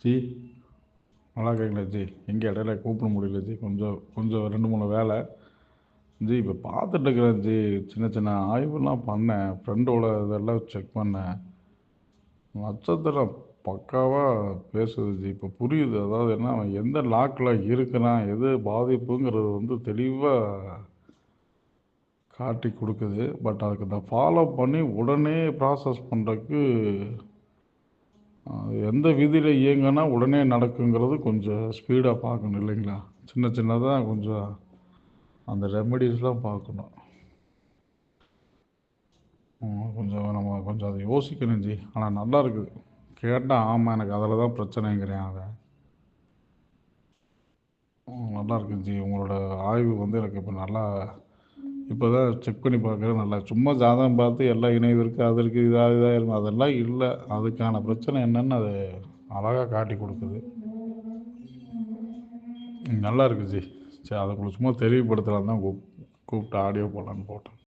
G, நல்லா இருக்கீங்களா G? எங்கே இடையில கூப்பிட முடியல ஜி, கொஞ்சம் கொஞ்சம் 2 3 வேலை ஜி. இப்போ பார்த்துட்டு இருக்கிறேன் ஜி, சின்ன சின்ன ஆய்வுலாம் பண்ணேன், ஃப்ரெண்டோட இதெல்லாம் செக் பண்ணேன். நட்சத்திரம் பக்காவாக பேசுது ஜி. இப்போ புரியுது, அதாவது என்ன, அவன் எந்த லாக்கில் இருக்கிறான், எது பாதிப்புங்கிறது வந்து தெளிவாக காட்டி கொடுக்குது. பட் அதுக்கு இந்த ஃபாலோ பண்ணி உடனே ப்ராசஸ் பண்ணுறதுக்கு எந்த விதியில் இயங்குனா உடனே நடக்குங்கிறது கொஞ்சம் ஸ்பீடாக பார்க்கணும் இல்லைங்களா? சின்ன சின்னதாக கொஞ்சம் அந்த ரெமெடிஸ்லாம் பார்க்கணும். கொஞ்சம் நம்ம கொஞ்சம் அதை யோசிக்கணும் ஜி. ஆனால் நல்லா இருக்குது கேட்டால், ஆமாம் எனக்கு அதில் தான் பிரச்சனைங்கிறேன் அவன். நல்லா இருக்குது ஜி. உங்களோட ஆய்வு வந்து எனக்கு இப்போ நல்லா, இப்போ தான் செக் பண்ணி பார்க்குறது. நல்லா சும்மா ஜாதகம் பார்த்து எல்லாம் இணைவு இருக்குது, அது இருக்குது, இதாக இருக்கும், அதெல்லாம் இல்லை. அதுக்கான பிரச்சனை என்னன்னு அது அழகாக காட்டி கொடுக்குது. நல்லா இருக்குது ஜி. சரி, அதுக்குள்ள சும்மா தெளிவுபடுத்தலாம் தான் கூப்பிட்டு ஆடியோ போடலான்னு போட்டேன்.